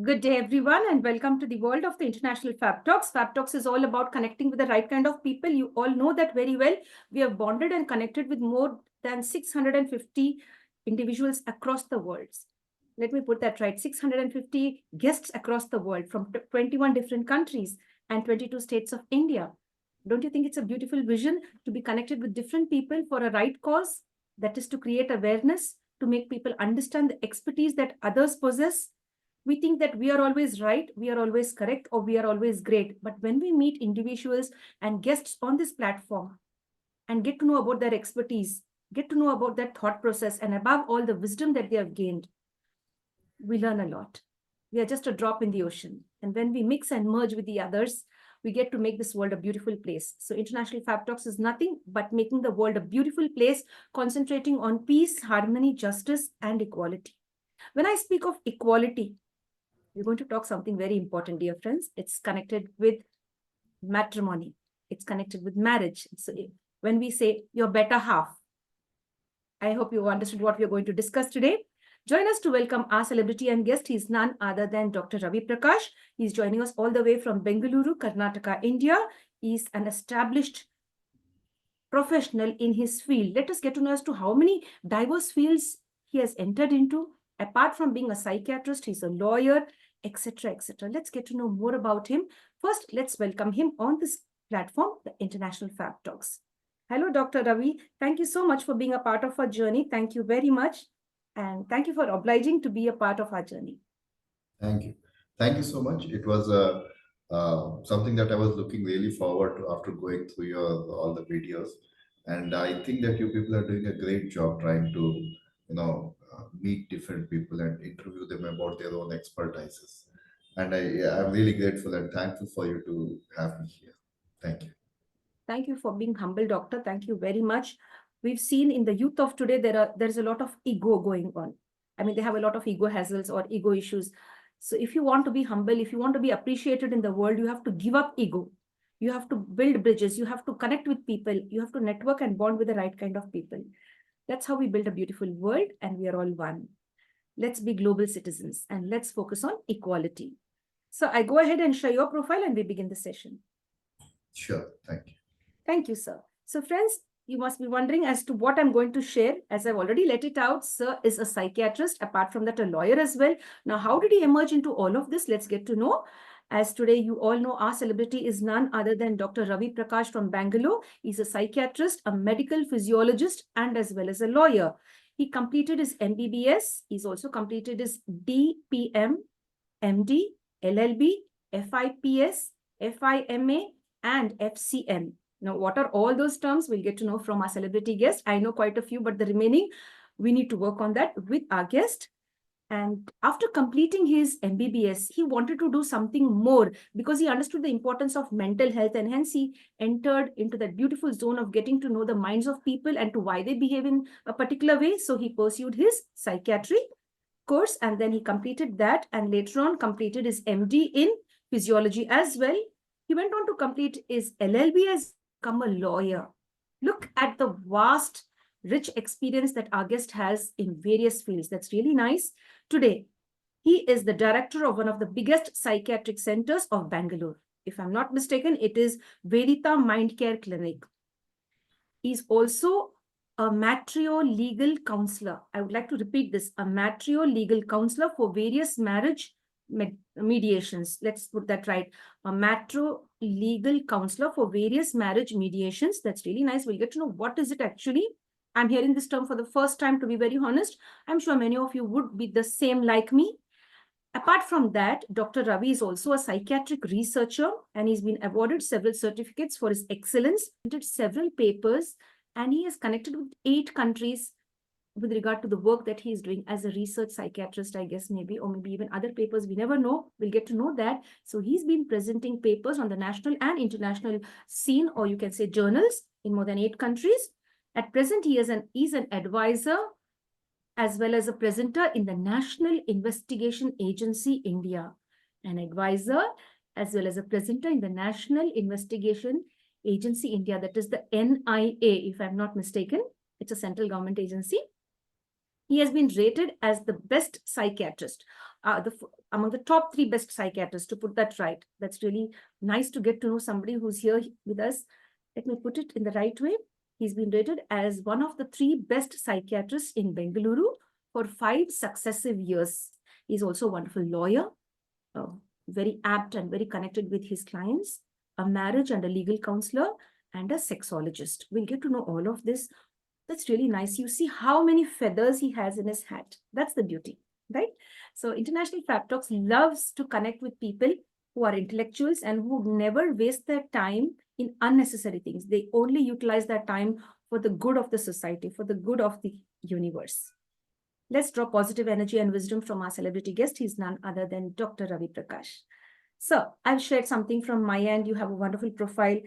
Good day, everyone, and welcome to the world of the International Fab Talks. Fab Talks is all about connecting with the right kind of people. You all know that very well. We have bonded and connected with more than 650 individuals across the world. Let me put that right, 650 guests across the world from 21 different countries and 22 states of India. Don't you think it's a beautiful vision to be connected with different people for a right cause? That is to create awareness, to make people understand the expertise that others possess. We think that we are always right, we are always correct, or we are always great. But when we meet individuals and guests on this platform and get to know about their expertise, get to know about their thought process, and above all, the wisdom that they have gained, we learn a lot. We are just a drop in the ocean. And when we mix and merge with the others, we get to make this world a beautiful place. So International Fab Talks is nothing but making the world a beautiful place, concentrating on peace, harmony, justice, and equality. When I speak of equality, we're going to talk something very important, dear friends. It's connected with matrimony. It's connected with marriage. So when we say your better half, I hope you understood what we're going to discuss today. Join us to welcome our celebrity and guest. He's none other than Dr. Ravi Prakash. He's joining us all the way from Bengaluru, Karnataka, India. He's an established professional in his field. Let us get to know as to how many diverse fields he has entered into. Apart from being a psychiatrist, he's a lawyer, etc., etc. Let's get to know more about him. First, let's welcome him on this platform, the International Fab Talks. Hello, Dr. Ravi. Thank you so much for being a part of our journey. Thank you very much. And thank you for obliging to be a part of our journey. Thank you. Thank you so much. It was something that I was looking really forward to after going through your all the videos, and I think that you people are doing a great job trying to, meet different people and interview them about their own expertises. And I'm really grateful and thankful for you to have me here. Thank you. Thank you for being humble, doctor. Thank you very much. We've seen in the youth of today, there's a lot of ego going on. I mean, they have a lot of ego hassles or ego issues. So if you want to be humble, if you want to be appreciated in the world, you have to give up ego. You have to build bridges. You have to connect with people. You have to network and bond with the right kind of people. That's how we build a beautiful world, and we are all one. Let's be global citizens and let's focus on equality. So I go ahead and share your profile and we begin the session. Sure. Thank you. Thank you, sir. So friends, you must be wondering as to what I'm going to share. As I've already let it out, sir is a psychiatrist, apart from that, a lawyer as well. Now, how did he emerge into all of this? Let's get to know. As today, you all know our celebrity is none other than Dr. Ravi Prakash from Bangalore. He's a psychiatrist, a medical physiologist, and as well as a lawyer. He completed his MBBS. He's also completed his DPM, MD, LLB, FIPS, FIMA, and FCM. Now, what are all those terms? We'll get to know from our celebrity guest. I know quite a few, but the remaining, we need to work on that with our guest. And after completing his MBBS, he wanted to do something more because he understood the importance of mental health, and hence he entered into that beautiful zone of getting to know the minds of people and to why they behave in a particular way. So he pursued his psychiatry course, and then he completed that, and later on completed his MD in physiology as well. He went on to complete his LLB as become a lawyer. Look at the vast, rich experience that our guest has in various fields. That's really nice. Today, he is the director of one of the biggest psychiatric centers of Bangalore. If I'm not mistaken, it is Vedita Mind Care Clinic. He's also a matrio-legal counselor. I would like to repeat this, a matrio-legal counselor for various marriage mediations. Let's put that right. A matrio-legal counselor for various marriage mediations. That's really nice. We'll get to know what is it actually. I'm hearing this term for the first time, to be very honest. I'm sure many of you would be the same like me. Apart from that, Dr. Ravi is also a psychiatric researcher, and he's been awarded several certificates for his excellence, printed several papers, and he is connected with 8 countries with regard to the work that he is doing as a research psychiatrist, I guess, maybe, or maybe even other papers. We never know. We'll get to know that. So he's been presenting papers on the national and international scene, or you can say journals, in more than 8 countries. At present, he is an advisor as well as a presenter in the National Investigation Agency, India. An advisor as well as a presenter in the National Investigation Agency, India. That is the NIA, if I'm not mistaken. It's a central government agency. He has been rated as the best psychiatrist among the top three best psychiatrists, to put that right. That's really nice to get to know somebody who's here with us. Let me put it in the right way. He's been rated as one of the three best psychiatrists in Bengaluru for 5 successive years. He's also a wonderful lawyer, very apt and very connected with his clients, a marriage and a legal counselor, and a sexologist. We'll get to know all of this. That's really nice. You see how many feathers he has in his hat. That's the beauty, right? So International Fab Talks loves to connect with people who are intellectuals and who never waste their time in unnecessary things. They only utilize their time for the good of the society, for the good of the universe. Let's draw positive energy and wisdom from our celebrity guest. He's none other than Dr. Ravi Prakash. So I've shared something from my end. You have a wonderful profile.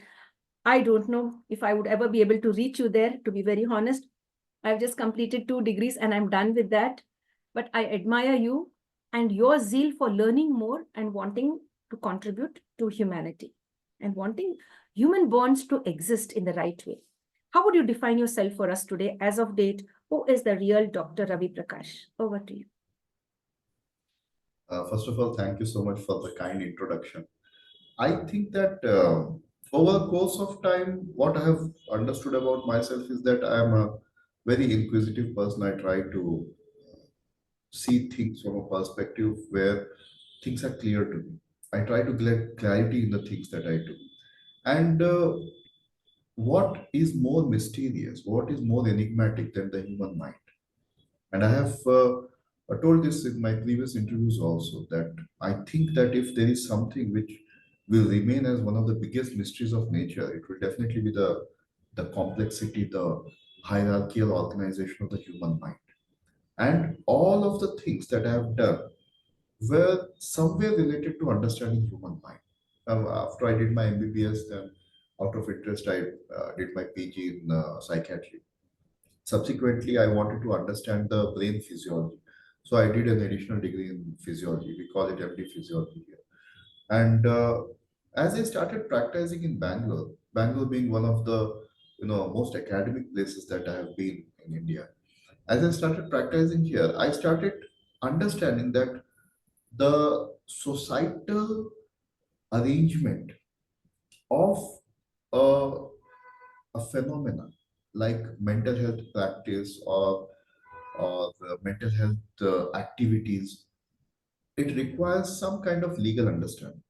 I don't know if I would ever be able to reach you there, to be very honest. I've just completed 2 degrees and I'm done with that. But I admire you and your zeal for learning more and wanting to contribute to humanity and wanting human bonds to exist in the right way. How would you define yourself for us today as of date? Who is the real Dr. Ravi Prakash? Over to you. First of all, thank you so much for the kind introduction. I think that over the course of time, what I have understood about myself is that I am a very inquisitive person. I try to see things from a perspective where things are clear to me. I try to get clarity in the things that I do. And what is more mysterious, what is more enigmatic than the human mind? And I have told this in my previous interviews also that I think that if there is something which will remain as one of the biggest mysteries of nature, it will definitely be the complexity, the hierarchical organization of the human mind. And all of the things that I have done were somewhere related to understanding human mind. After I did my MBBS, then out of interest, I did my PG in psychiatry. Subsequently, I wanted to understand the brain physiology. So I did an additional degree in physiology. We call it MD physiology here. And as I started practicing in Bangalore, Bangalore being one of the most academic places that I have been in India, as I started practicing here, I started understanding that the societal arrangement of a, a phenomena like mental health practice or mental health activities, it requires some kind of legal understanding.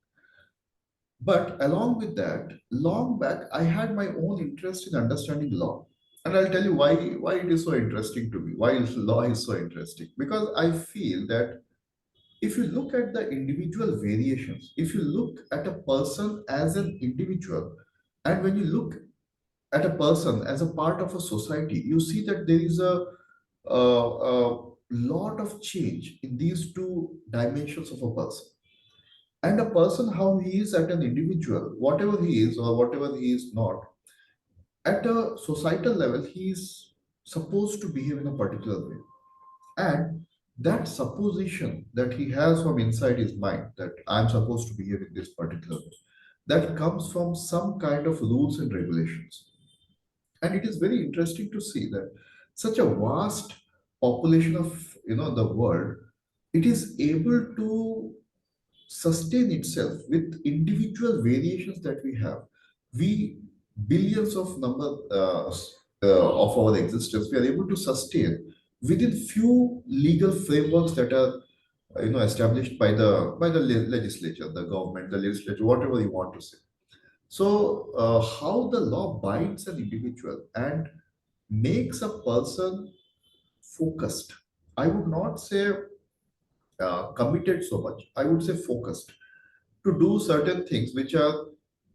But along with that, long back, I had my own interest in understanding law. And I'll tell you why it is so interesting to me, why law is so interesting. Because I feel that if you look at the individual variations, if you look at a person as an individual, and when you look at a person as a part of a society, you see that there is a lot of change in these two dimensions of a person. And a person, how he is at an individual, whatever he is or whatever he is not, at a societal level, he is supposed to behave in a particular way. And that supposition that he has from inside his mind that I'm supposed to behave in this particular way, that comes from some kind of rules and regulations. And it is very interesting to see that such a vast population of the world, it is able to sustain itself with individual variations that we have. We billions of number of our existence, we are able to sustain within few legal frameworks that are established by the legislature, the government, the legislature, whatever you want to say. So how the law binds an individual and makes a person focused. I would not say committed so much. I would say focused to do certain things which are,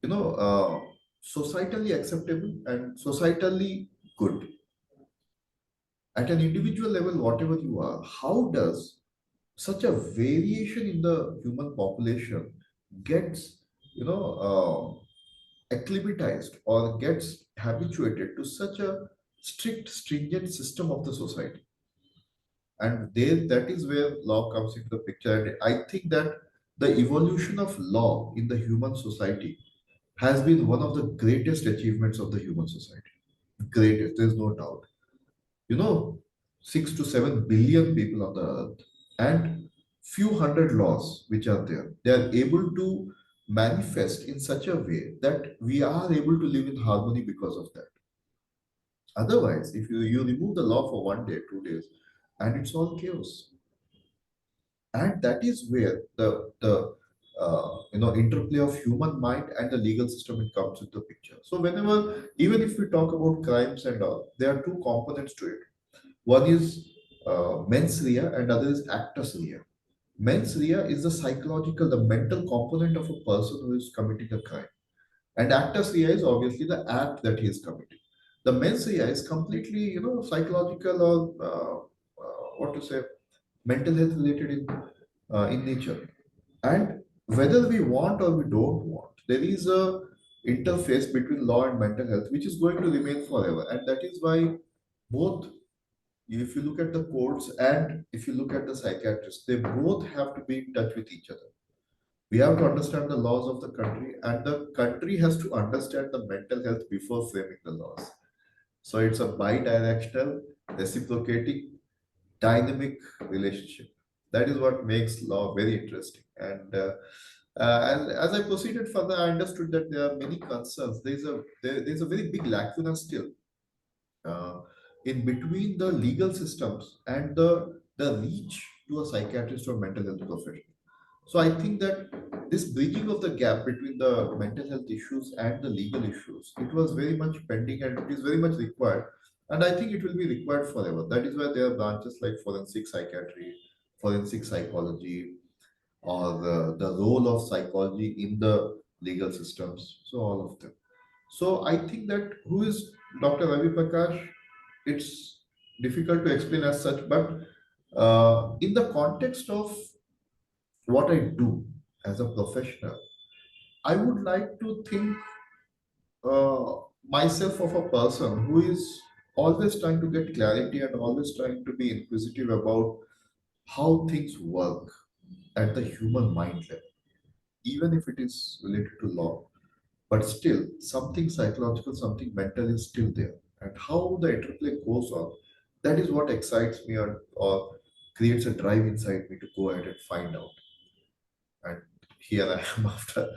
you know, societally acceptable and societally good. At an individual level, whatever you are, how does such a variation in the human population gets, acclimatized or gets habituated to such a strict, stringent system of the society? And there, that is where law comes into the picture. And I think that the evolution of law in the human society has been one of the greatest achievements of the human society. Greatest, there's no doubt. You know, 6 to 7 billion people on the earth, and few hundred laws which are there, they are able to manifest in such a way that we are able to live in harmony because of that. Otherwise, if you remove the law for 1 day, 2 days, and it's all chaos. And that is where the interplay of human mind and the legal system it comes into the picture. So whenever, even if we talk about crimes and all, there are two components to it. One is mens rea and other is actus rea. Mens rea is the psychological, the mental component of a person who is committing a crime. And actus rea is obviously the act that he is committing. The mens rea is completely, psychological or what to say, mental health related in nature. And whether we want or we don't want, there is a interface between law and mental health which is going to remain forever. And that is why both, if you look at the courts and if you look at the psychiatrists, they both have to be in touch with each other. We have to understand the laws of the country, and the country has to understand the mental health before framing the laws. So it's a bi-directional, reciprocating, dynamic relationship. That is what makes law very interesting. And as I proceeded further, I understood that there are many concerns. There's a very big lacuna still uh, in between the legal systems and the reach to a psychiatrist or mental health professional. So I think that this bridging of the gap between the mental health issues and the legal issues, it was very much pending and it is very much required. And I think it will be required forever. That is why there are branches like forensic psychiatry, forensic psychology, or the role of psychology in the legal systems. So all of them. So I think that who is Dr. Ravi Prakash? It's difficult to explain as such, but in the context of what I do as a professional, I would like to think uh, myself of a person who is always trying to get clarity and always trying to be inquisitive about how things work at the human mind level, even if it is related to law, but still something psychological, something mental is still there. And how the interplay goes on, that is what excites me or creates a drive inside me to go ahead and find out. And here I am after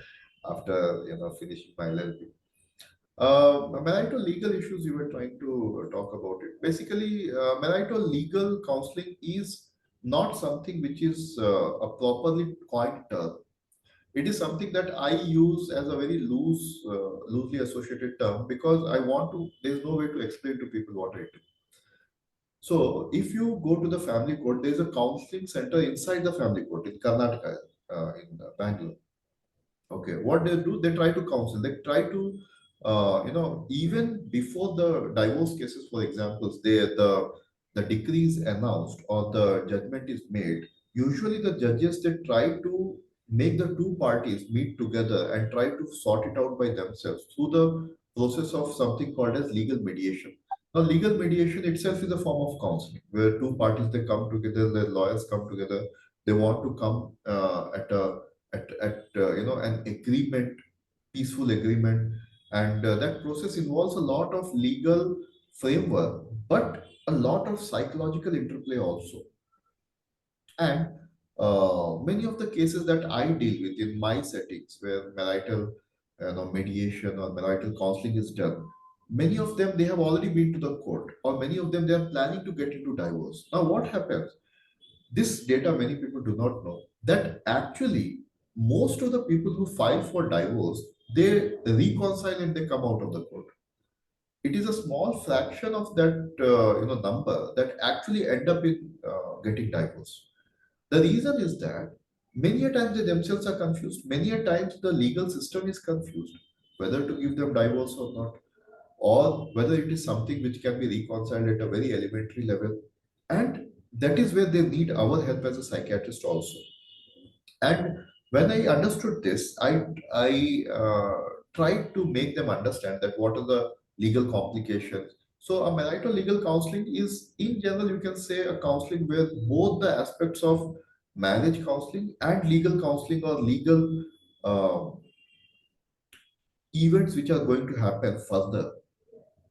finishing my LLB. Marital legal issues you were trying to talk about it. Basically, marital legal counseling is not something which is a properly coined term. It is something that I use as a very loosely associated term because I want to. There's no way to explain to people what I do. So, if you go to the family court, there's a counseling center inside the family court in Karnataka, in Bangalore. Okay, what they do, they try to counsel. They try to, even before the divorce cases, for example, the decree is announced or the judgment is made. Usually, the judges they try to make the two parties meet together and try to sort it out by themselves through the process of something called as legal mediation. Now, legal mediation itself is a form of counseling where two parties they come together, the lawyers come together, they want to come at an agreement, peaceful agreement, and that process involves a lot of legal framework, but a lot of psychological interplay also. And many of the cases that I deal with in my settings where marital mediation or marital counseling is done, many of them they have already been to the court, or many of them they are planning to get into divorce. Now what happens, this data many people do not know that actually most of the people who file for divorce they reconcile and they come out of the court. It is a small fraction of that number that actually end up in getting divorce. The reason is that many a times they themselves are confused, many a times the legal system is confused whether to give them divorce or not, or whether it is something which can be reconciled at a very elementary level. And that is where they need our help as a psychiatrist also. And when I understood this, I tried to make them understand that what are the legal complications. So a marital legal counseling is in general you can say a counseling where both the aspects of marriage counseling and legal counseling or legal uh, events which are going to happen further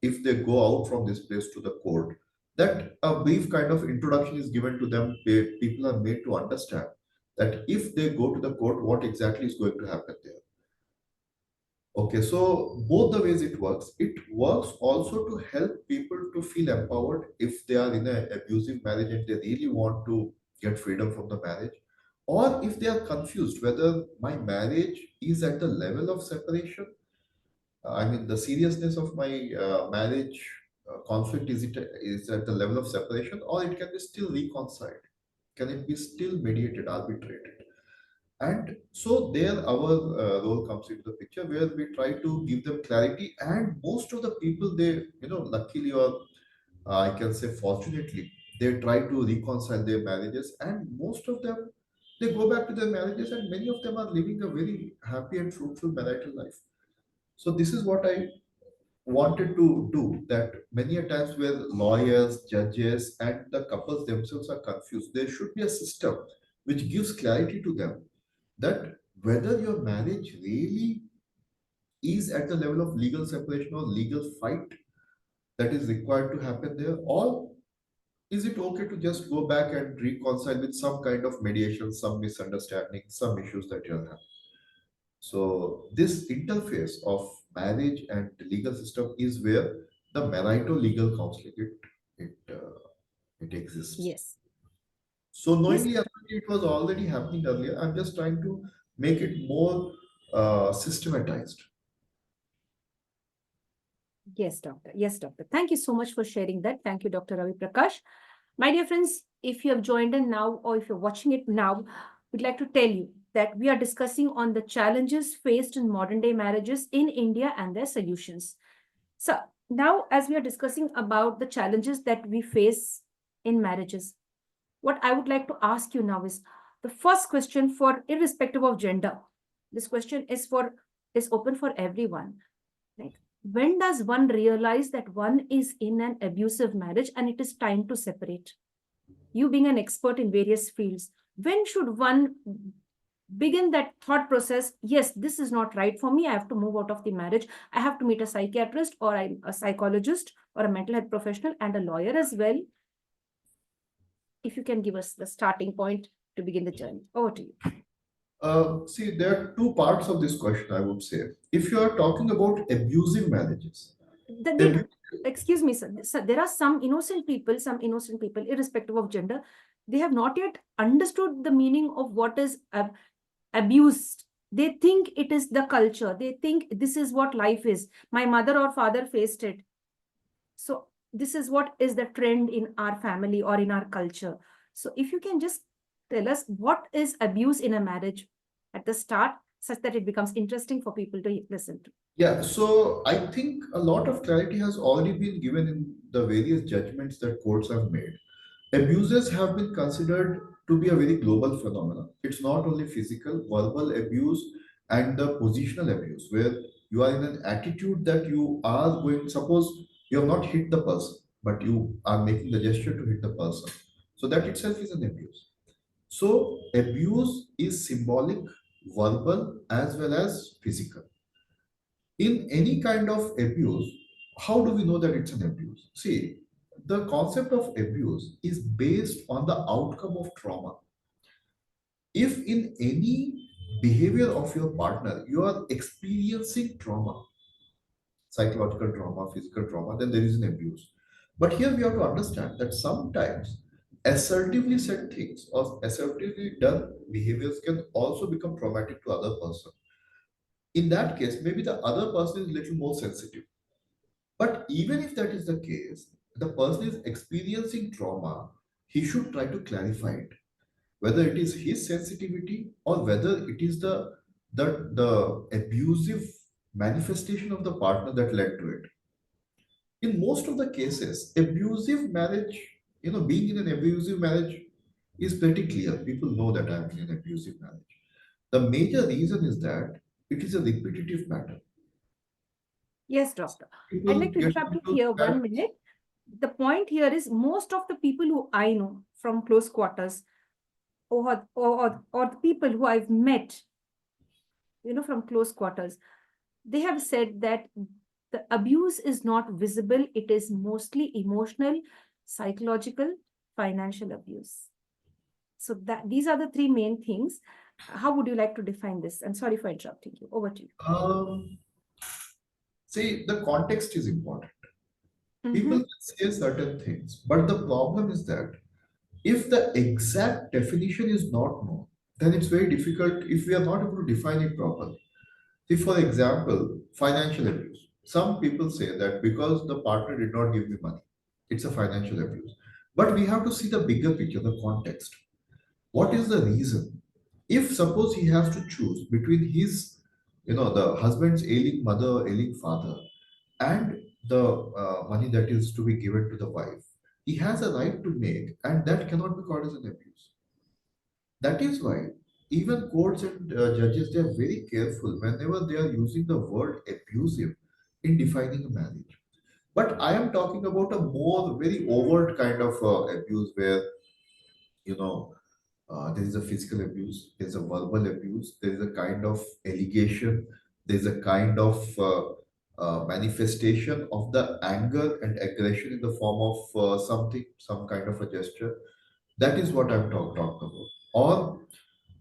if they go out from this place to the court, that a brief kind of introduction is given to them where people are made to understand. that if they go to the court, what exactly is going to happen there. Okay, so both the ways it works. It works also to help people to feel empowered if they are in an abusive marriage and they really want to get freedom from the marriage, or if they are confused whether my marriage is at the level of separation. I mean, the seriousness of my marriage conflict is at the level of separation, or it can be still reconciled. Can it be still mediated, arbitrated? And so there our role comes into the picture where we try to give them clarity. And most of the people, they, luckily or I can say fortunately, they try to reconcile their marriages, and most of them, they go back to their marriages, and many of them are living a very happy and fruitful marital life. So this is what I wanted to do, that many a times where lawyers, judges, and the couples themselves are confused, there should be a system which gives clarity to them, that whether your marriage really is at the level of legal separation or legal fight that is required to happen there, or is it okay to just go back and reconcile with some kind of mediation, some misunderstanding, some issues that you're having. So this interface of marriage and the legal system is where the marital legal counseling it it exists. Yes. So Yes. knowingly, actually, it was already happening earlier. I'm just trying to make it more systematized. Yes, doctor. Yes, doctor. Thank you so much for sharing that. Thank you, Dr. Ravi Prakash. My dear friends, if you have joined in now or if you're watching it now, we'd like to tell you that we are discussing on the challenges faced in modern day marriages in India and their solutions. So now, as we are discussing about the challenges that we face in marriages, what I would like to ask you now is the first question, for irrespective of gender. This question is open for everyone. Right? When does one realize that one is in an abusive marriage and it is time to separate? You being an expert in various fields, when should one begin that thought process? Yes, this is not right for me. I have to move out of the marriage. I have to meet a psychiatrist or a psychologist or a mental health professional and a lawyer as well. If you can give us the starting point to begin the journey. Over to you. See, there are two parts of this question, I would say. If you are talking about abusive marriages, They, excuse me, sir. Sir, there are some innocent people, irrespective of gender, they have not yet understood the meaning of what is abused. They think it is the culture. They think this is what life is. My mother or father faced it. So this is what is the trend in our family or in our culture. So if you can just tell us what is abuse in a marriage at the start, such that it becomes interesting for people to listen to. yeah, so I think a lot of clarity has already been given in the various judgments that courts have made. Abuses have been considered to be a very global phenomenon. It's not only physical, verbal abuse, and the positional abuse, where you are in an attitude that you are going, suppose you have not hit the person, but you are making the gesture to hit the person. So that itself is an abuse. So abuse is symbolic, verbal, as well as physical. In any kind of abuse, how do we know that it's an abuse? See, the concept of abuse is based on the outcome of trauma. If in any behavior of your partner you are experiencing trauma, psychological trauma, physical trauma, then there is an abuse. But here we have to understand that sometimes assertively said things or assertively done behaviors can also become traumatic to other person. In that case, maybe the other person is a little more sensitive. But even if that is the case, the person is experiencing trauma, he should try to clarify it, whether it is his sensitivity or whether it is the abusive manifestation of the partner that led to it. In most of the cases, abusive marriage, being in an abusive marriage is pretty clear. People know that I'm in an abusive marriage. The major reason is that it is a repetitive pattern. Yes, doctor. I'd People like to get interrupt you into here that. 1 minute. The point here is most of the people who I know from close quarters or the people who I've met, from close quarters, they have said that the abuse is not visible. It is mostly emotional, psychological, financial abuse. So that these are the three main things. How would you like to define this? I'm sorry for interrupting you. Over to you. Um, See, the context is important. People Mm-hmm. can say certain things, but the problem is that if the exact definition is not known, then it's very difficult if we are not able to define it properly. See, for example, financial abuse. Some people say that because the partner did not give me money, it's a financial abuse. But we have to see the bigger picture, the context. What is the reason? If suppose he has to choose between his, the husband's ailing mother, ailing father, and the money that is to be given to the wife, he has a right to make, and that cannot be called as an abuse. That is why even courts and judges, they are very careful whenever they are using the word abusive in defining a marriage. But I am talking about a more very overt kind of abuse where you know there is a physical abuse, there's a verbal abuse, there is a kind of allegation, there's a kind of manifestation of the anger and aggression in the form of something, some kind of a gesture. That is what I'm talking about. Or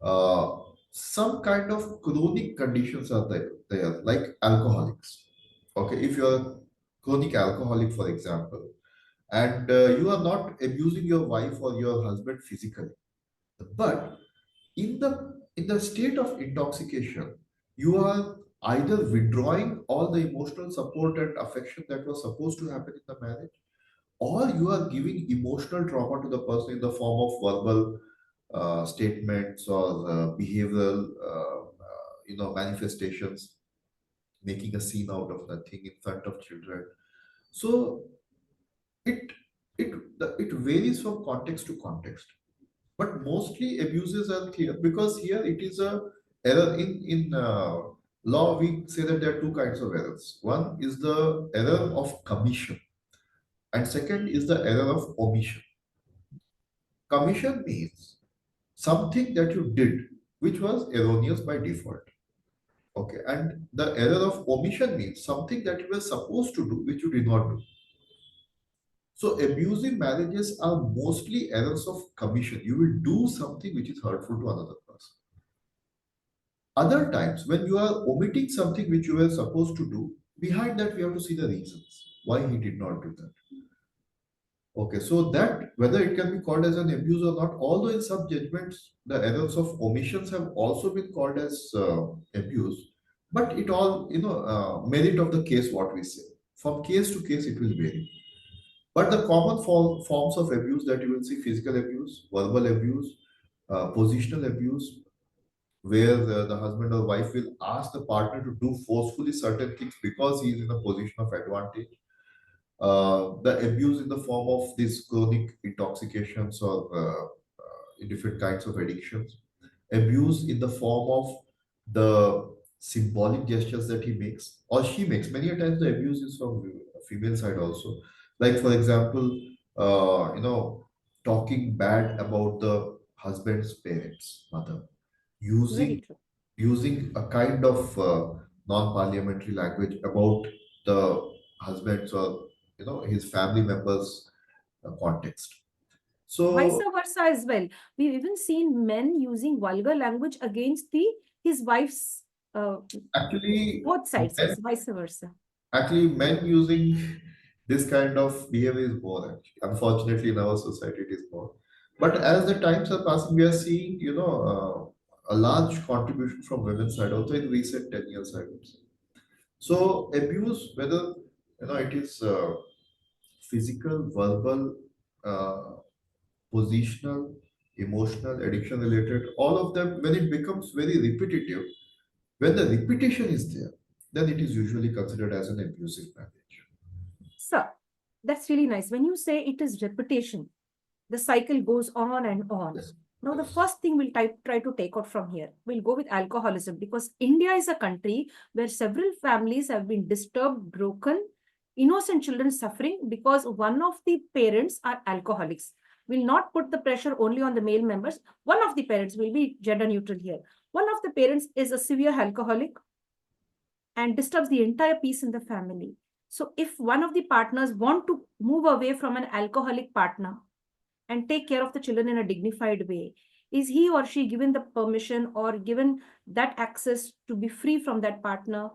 uh, some kind of chronic conditions are there, like alcoholics. Okay, if you're a chronic alcoholic, for example, and you are not abusing your wife or your husband physically, but in the state of intoxication, you are either withdrawing all the emotional support and affection that was supposed to happen in the marriage, or you are giving emotional trauma to the person in the form of verbal statements or behavioral manifestations, making a scene out of nothing in front of children. So it it varies from context to context, but mostly abuses are clear because here it is a error in law. We say that there are two kinds of errors. One is the error of commission, and second is the error of omission. Commission means something that you did which was erroneous by default. Okay, and the error of omission means something that you were supposed to do which you did not do. So abusive marriages are mostly errors of commission. You will do something which is hurtful to another person. Other times, when you are omitting something which you were supposed to do, behind that we have to see the reasons why he did not do that. Okay, so that whether it can be called as an abuse or not, although in some judgments the errors of omissions have also been called as abuse, but it all merit of the case what we say. From case to case it will vary. But the common forms of abuse that you will see: physical abuse, verbal abuse, positional abuse, where the husband or wife will ask the partner to do forcefully certain things because he is in a position of advantage. The abuse in the form of these chronic intoxications or different kinds of addictions. Abuse in the form of the symbolic gestures that he makes or she makes. Many a times the abuse is from female side also. Like for example, talking bad about the husband's parents, mother, Very using true. using a kind of non-parliamentary language about the husband's or his family members context. Vice So versa as well. We've even seen men using vulgar language against the his wife's uh, actually both sides, men, yes, vice versa. men using this kind of behavior is more, actually. Unfortunately, in our society it is more. But as the times are passing, we are seeing a large contribution from women's side also in recent 10 years, I would say. So abuse, whether it is physical, verbal, uh, positional, emotional, addiction related, all of them, when it becomes very repetitive, when the repetition is there, then it is usually considered as an abusive marriage. So that's really nice. When you say it is repetition, the cycle goes on and on. Yes. Now, the Yes. first thing we'll try to take out from here, we'll go with alcoholism because India is a country where several families have been disturbed, broken, innocent children suffering because one of the parents are alcoholics. We'll not put the pressure only on the male members. One of the parents will be gender neutral here. One of the parents is a severe alcoholic and disturbs the entire peace in the family. So, if one of the partners want to move away from an alcoholic partner, and take care of the children in a dignified way, Is he or she given the permission or given that access to be free from that partner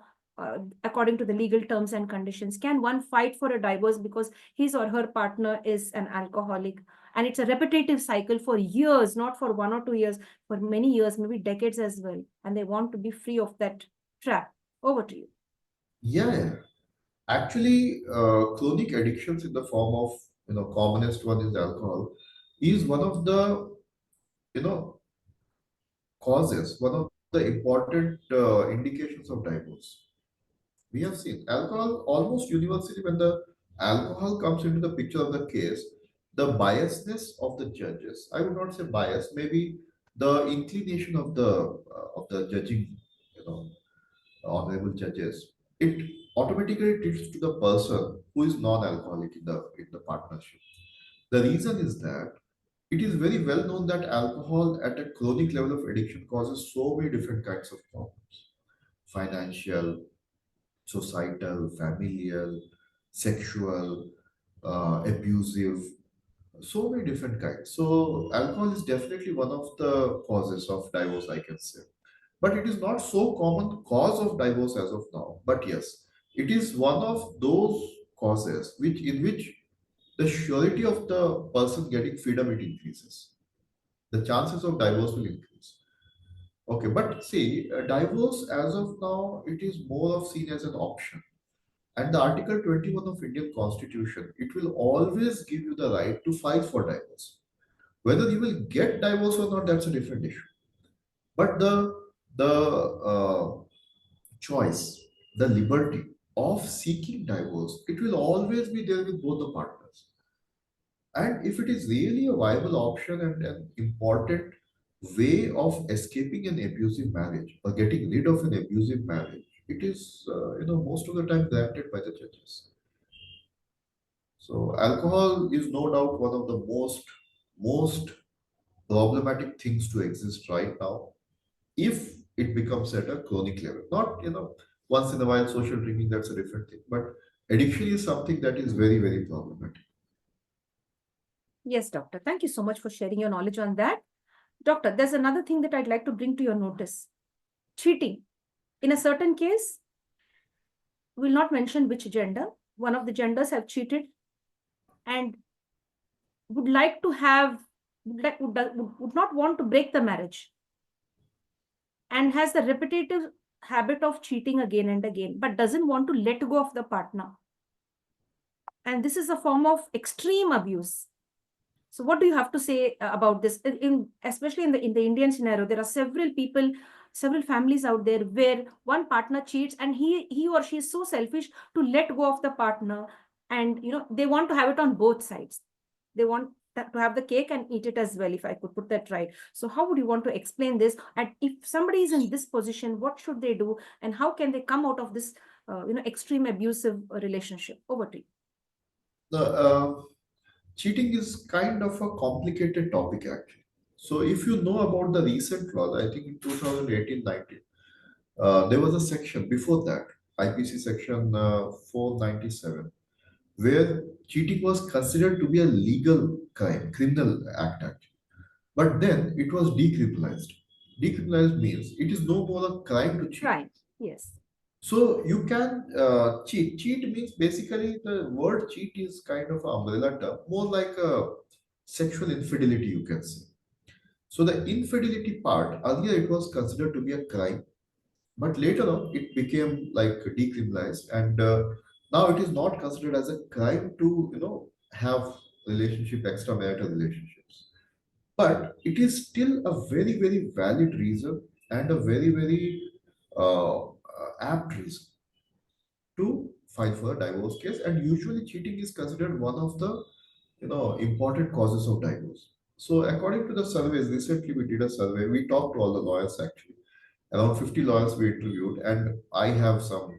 according to the legal terms and conditions? Can one fight for a divorce because his or her partner is an alcoholic? And it's a repetitive cycle for years, not for 1 or 2 years, for many years, maybe decades as well. And they want to be free of that trap. Over to you. Yeah, yeah. Actually, chronic addictions in the form of, commonest one is alcohol, is one of the, you know, causes, one of the important indications of divorce. We have seen alcohol almost universally when the alcohol comes into the picture of the case, the biasness of the judges. I would not say bias, maybe the inclination of the judging, you know, honorable judges. It automatically tilts to the person who is non-alcoholic in the partnership. The reason is that it is very well known that alcohol at a chronic level of addiction causes so many different kinds of problems: financial, societal, familial, sexual, abusive, so many different kinds. So, alcohol is definitely one of the causes of divorce, I can say. But it is not so common cause of divorce as of now. But yes, it is one of those causes in which the surety of the person getting freedom it increases. The chances of divorce will increase. Okay, but see, divorce as of now, it is more of seen as an option. And the Article 21 of Indian Constitution, it will always give you the right to file for divorce. Whether you will get divorce or not, that's a different issue. But the choice, the liberty of seeking divorce, it will always be there with both the partners. And if it is really a viable option and an important way of escaping an abusive marriage or getting rid of an abusive marriage, it is, most of the time granted by the judges. So alcohol is no doubt one of the most problematic things to exist right now if it becomes at a chronic level. Not, once in a while social drinking, that's a different thing. But addiction is something that is very, very problematic. Yes, doctor. Thank you so much for sharing your knowledge on that. Doctor, there's another thing that I'd like to bring to your notice. Cheating. In a certain case, we'll not mention which gender. One of the genders have cheated and would like to have, would not want to break the marriage and has the repetitive habit of cheating again and again, but doesn't want to let go of the partner. And this is a form of extreme abuse. So what do you have to say about this? Especially in the Indian scenario, there are several people, several families out there where one partner cheats and he or she is so selfish to let go of the partner, and they want to have it on both sides. They want to have the cake and eat it as well, if I could put that right. So how would you want to explain this? And if somebody is in this position, what should they do, and how can they come out of this extreme abusive relationship? Over to you. The cheating is kind of a complicated topic actually. So if you know about the recent laws, I think in 2018-19, there was a section before that, IPC section 497, where cheating was considered to be a legal crime, criminal act actually. But then it was decriminalized. Decriminalized means it is no more a crime to cheat. Right. Yes. So you can cheat. Cheat means basically the word cheat is kind of an umbrella term, more like a sexual infidelity, you can say. So the infidelity part, earlier it was considered to be a crime, but later on it became like decriminalized, and now it is not considered as a crime to have extramarital relationships. But it is still a very very valid reason and a very very apt reason to file for a divorce case, and usually cheating is considered one of the important causes of divorce. So according to the surveys, recently we did a survey, we talked to all the lawyers actually, around 50 lawyers we interviewed, and I have some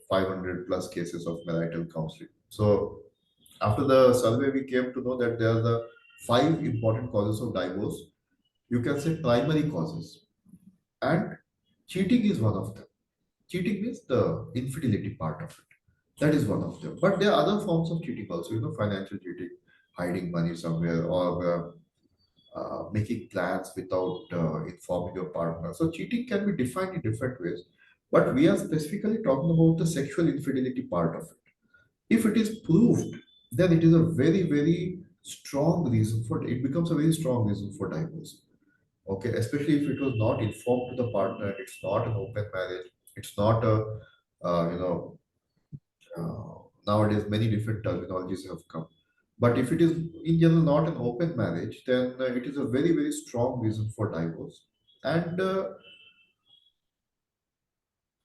500 plus cases of marital counseling. So after the survey we came to know that there are the five important causes of divorce, you can say primary causes, and cheating is one of them. Cheating means the infidelity part of it. That is one of them. But there are other forms of cheating also, financial cheating, hiding money somewhere, or making plans without informing your partner. So cheating can be defined in different ways, but we are specifically talking about the sexual infidelity part of it. If it is proved, then it is a very, very strong reason for it becomes a very strong reason for divorce. Okay, especially if it was not informed to the partner, it's not an open marriage, it's not a you know nowadays many different terminologies have come. But if it is in general not an open marriage, then it is a very, very strong reason for divorce. And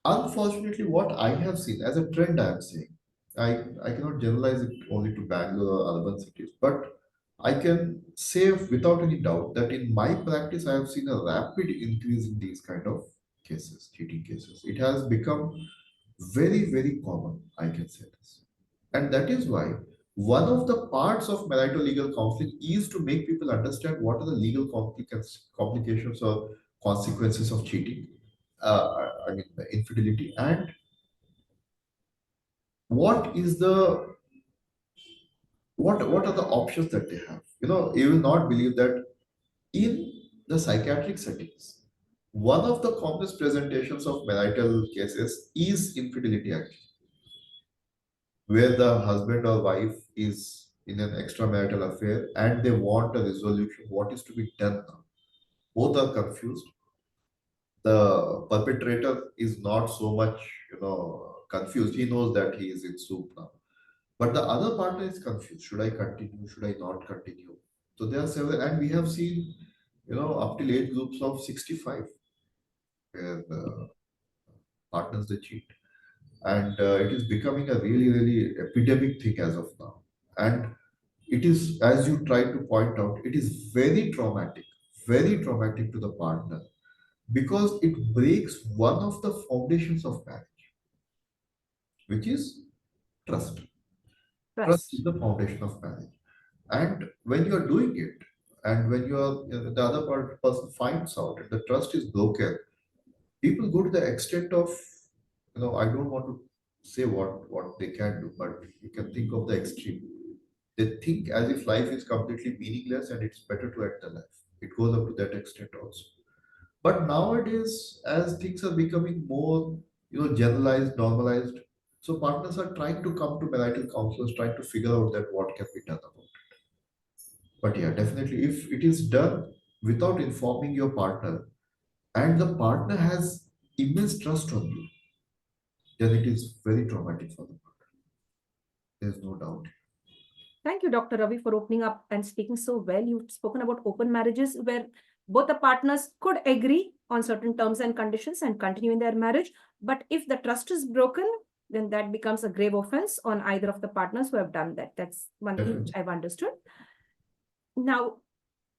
unfortunately, what I have seen as a trend, I am saying, I cannot generalize it only to Bangalore or urban cities, but I can say without any doubt that in my practice, I have seen a rapid increase in these kind of cases, cheating cases. It has become very, very common, I can say this. And that is why one of the parts of marital legal counseling is to make people understand what are the legal complications or consequences of cheating, I mean, the infidelity, and what is the what are the options that they have. You will not believe that in the psychiatric settings, one of the commonest presentations of marital cases is infidelity, actually, where the husband or wife is in an extramarital affair and they want a resolution. What is to be done now? Both are confused. The perpetrator is not so much, confused. He knows that he is in soup now. But the other partner is confused. Should I continue? Should I not continue? So there are several, and we have seen, up till age groups of 65, where partners they cheat. And it is becoming a really, really epidemic thing as of now. And it is, as you try to point out, it is very traumatic to the partner because it breaks one of the foundations of marriage, which is trust. Trust is Trust. the foundation of marriage. And when you are doing it, and when the other person finds out and the trust is broken, people go to the extent of, I don't want to say what they can do, but you can think of the extreme. They think as if life is completely meaningless and it's better to end the life. It goes up to that extent also. But nowadays, as things are becoming more, generalized, normalized, so partners are trying to come to marital counselors, trying to figure out that what can be done about it. But yeah, definitely, if it is done without informing your partner, and the partner has immense trust on you, then it is very traumatic for them. There's no doubt. Thank you, Dr. Ravi, for opening up and speaking so well. You've spoken about open marriages where both the partners could agree on certain terms and conditions and continue in their marriage. But if the trust is broken, then that becomes a grave offense on either of the partners who have done that. That's one thing which Definitely. I've understood. Now,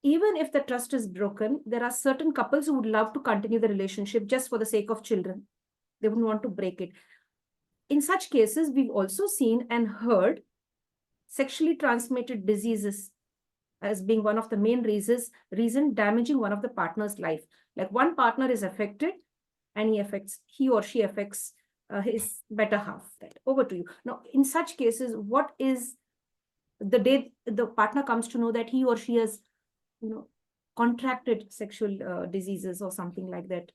even if the trust is broken, there are certain couples who would love to continue the relationship just for the sake of children. They wouldn't want to break it. In such cases, we've also seen and heard sexually transmitted diseases as being one of the main reason damaging one of the partner's life. Like one partner is affected and he or she affects his better half. That over to you. Now, in such cases, what is the day the partner comes to know that he or she has, contracted sexual diseases or something like that?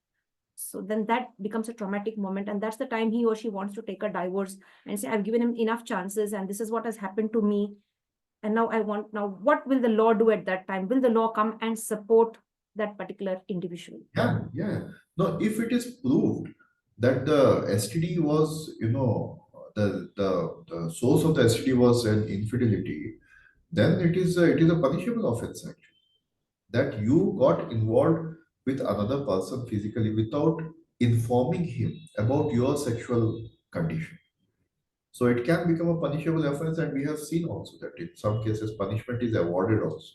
So then that becomes a traumatic moment, and that's the time he or she wants to take a divorce and say, I've given him enough chances and this is what has happened to me, and now what will the law do at that time? Will the law come and support that particular individual? Yeah, yeah. No, if it is proved that the STD was, the source of the STD was an infidelity, then it is a punishable offense actually. That you got involved with another person physically without informing him about your sexual condition. So it can become a punishable offense, and we have seen also that in some cases punishment is awarded also.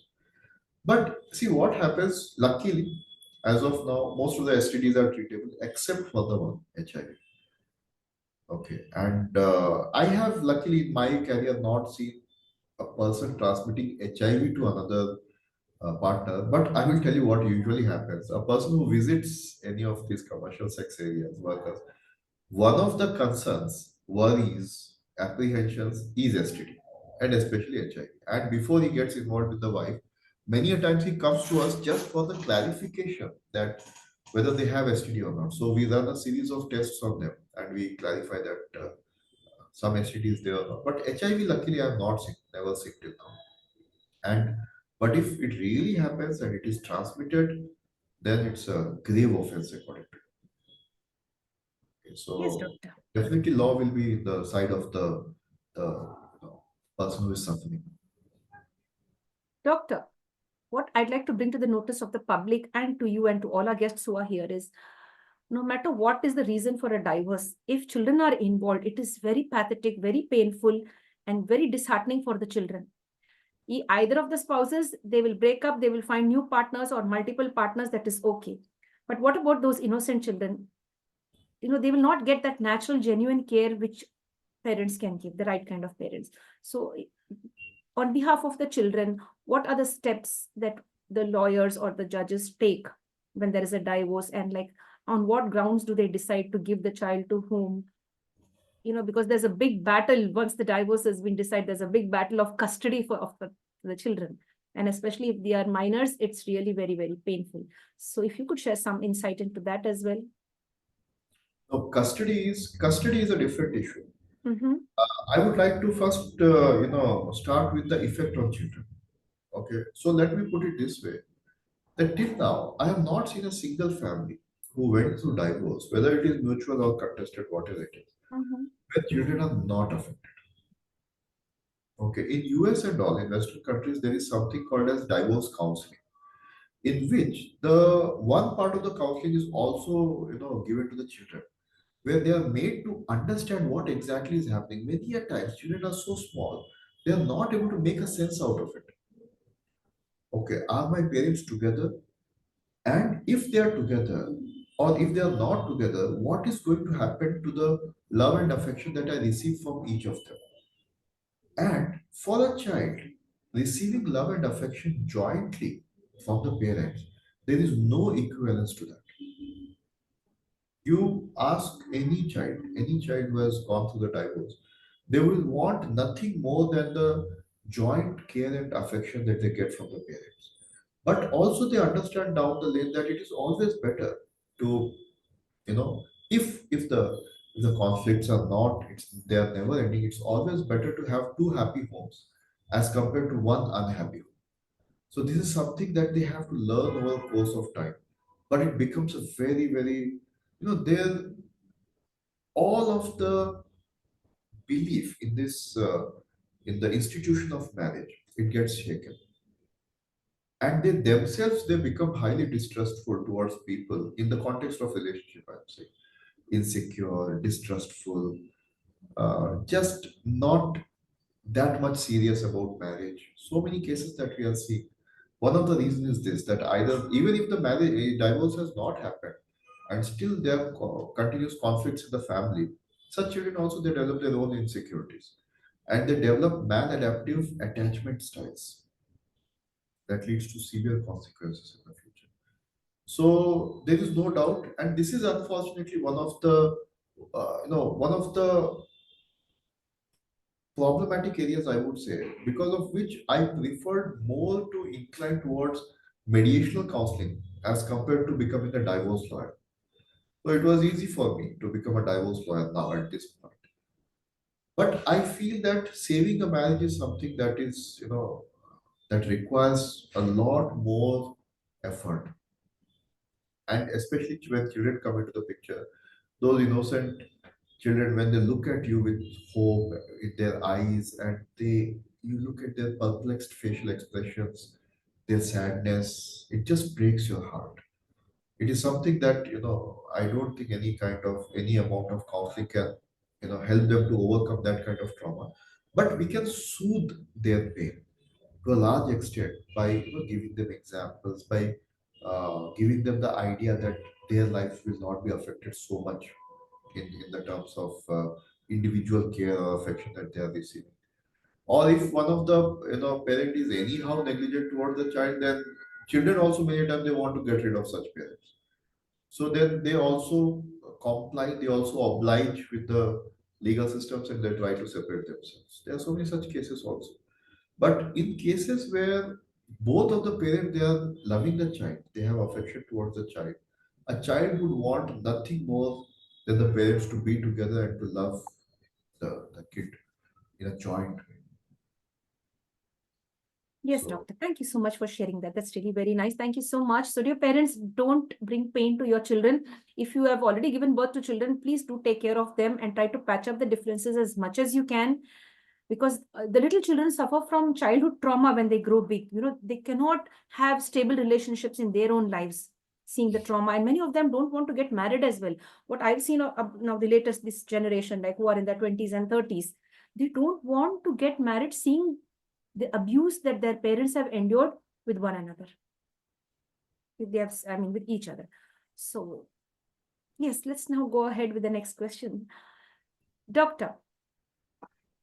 But see what happens, luckily, as of now, most of the STDs are treatable except for the one HIV. Okay. And I have luckily in my career not seen a person transmitting HIV to another partner. But I will tell you what usually happens. A person who visits any of these commercial sex areas, workers, one of the concerns, worries, apprehensions is STD and especially HIV. And before he gets involved with the wife, Many a times he comes to us just for the clarification that whether they have STD or not. So we run a series of tests on them and we clarify that some STD is there or not. But HIV, luckily, I have not sick, never sick till now. And but if it really happens and it is transmitted, then it's a grave offense according to me. Yes, So doctor. definitely, law will be the side of the person who is suffering. Doctor, what I'd like to bring to the notice of the public and to you and to all our guests who are here is no matter what is the reason for a divorce, if children are involved, it is very pathetic, very painful, and very disheartening for the children. Either of the spouses, they will break up, they will find new partners or multiple partners, that is okay. But what about those innocent children? They will not get that natural, genuine care which parents can give, the right kind of parents. So, on behalf of the children, what are the steps that the lawyers or the judges take when there is a divorce, and like on what grounds do they decide to give the child to whom? Because there's a big battle once the divorce has been decided. There's a big battle of custody of the children, and especially if they are minors, it's really very, very painful. So if you could share some insight into that as well. Now, custody is a different issue. Mm-hmm. I would like to first, start with the effect on children. Okay, so let me put it this way: that till now, I have not seen a single family who went through divorce, whether it is mutual or contested, whatever it is, Mm-hmm. where children are not affected. Okay, in US and all in Western countries, there is something called as divorce counseling, in which the one part of the counseling is also given to the children, where they are made to understand what exactly is happening. Many a times, children are so small, they are not able to make a sense out of it. Okay, are my parents together? And if they are together, or if they are not together, what is going to happen to the love and affection that I receive from each of them? And for a child, receiving love and affection jointly from the parents, there is no equivalence to that. You ask any child who has gone through the divorce, they will want nothing more than the joint care and affection that they get from the parents. But also they understand down the lane that it is always better to, if the conflicts are not, they are never ending, it's always better to have two happy homes as compared to one unhappy home. So this is something that they have to learn over the course of time. But it becomes a very, very, there all of the belief in this in the institution of marriage, it gets shaken, and they themselves, they become highly distrustful towards people in the context of relationship. I'm saying insecure, distrustful, just not that much serious about marriage. So many cases that we are seeing, one of the reasons is this, that either even if the marriage divorce has not happened and still there are continuous conflicts in the family, such children also, they develop their own insecurities and they develop maladaptive attachment styles that leads to severe consequences in the future. So there is no doubt, and this is unfortunately one of the one of the problematic areas, I would say, because of which I preferred more to incline towards mediational counseling as compared to becoming a divorce lawyer. So it was easy for me to become a divorce lawyer now at this point. But I feel that saving a marriage is something that is, that requires a lot more effort. And especially when children come into the picture, those innocent children, when they look at you with hope in their eyes, and you look at their perplexed facial expressions, their sadness, it just breaks your heart. It is something that I don't think any amount of counseling can help them to overcome that kind of trauma. But we can soothe their pain to a large extent by giving them examples, by giving them the idea that their life will not be affected so much in the terms of individual care or affection that they are receiving. Or if one of the parent is anyhow negligent towards the child, then children also many times they want to get rid of such parents. So then they also comply, they also oblige with the legal systems and they try to separate themselves. There are so many such cases also. But in cases where both of the parents, they are loving the child. They have affection towards the child. A child would want nothing more than the parents to be together and to love the kid in a joint way. Yes, So doctor. Thank you so much for sharing that. That's really very nice. Thank you so much. So, dear parents, don't bring pain to your children. If you have already given birth to children, please do take care of them and try to patch up the differences as much as you can. Because the little children suffer from childhood trauma when they grow big. They cannot have stable relationships in their own lives, seeing the trauma. And many of them don't want to get married as well. What I've seen now, the latest, this generation, like who are in their 20s and 30s, they don't want to get married, seeing the abuse that their parents have endured with one another. With each other. So, yes, let's now go ahead with the next question. Doctor,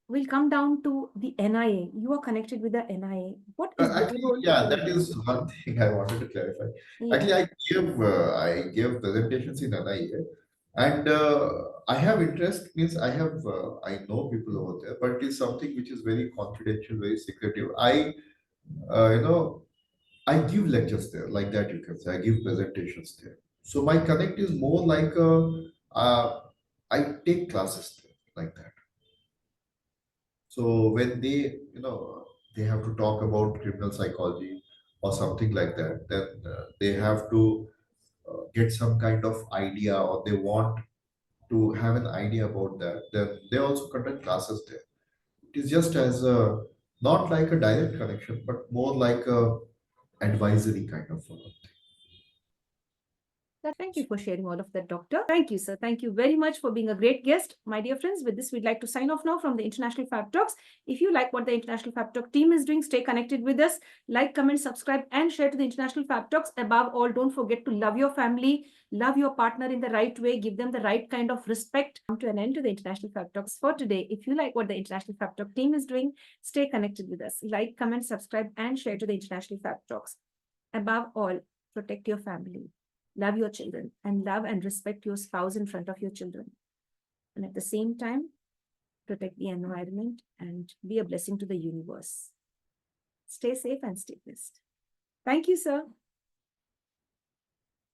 we'll come down to the NIA. You are connected with the NIA. What is their actually, role yeah, in that this? is one thing I wanted to clarify. Yeah. Actually, I gave presentations in NIA, and I have interest. Means I know people over there, but it is something which is very confidential, very secretive. Uh, you know I give lectures there, like that you can say. I give presentations there. So my connect is more like I take classes there, like that. So when they have to talk about criminal psychology or something like that, then they have to get some kind of idea, or they want to have an idea about that. Then they also conduct classes there. It is just as a not like a direct connection, but more like a advisory kind of. Thank you for sharing all of that, Doctor. Thank you, sir. Thank you very much for being a great guest. My dear friends, with this, we'd like to sign off now from the International Fab Talks. If you like what the International Fab Talk team is doing, stay connected with us. Like, comment, subscribe, and share to the International Fab Talks. Above all, don't forget to love your family, love your partner in the right way, give them the right kind of respect. Come to an end to the International Fab Talks for today. If you like what the International Fab Talk team is doing, stay connected with us. Like, comment, subscribe, and share to the International Fab Talks. Above all, protect your family, love your children, and love and respect your spouse in front of your children. And at the same time, protect the environment and be a blessing to the universe. Stay safe and stay blessed. Thank you, sir.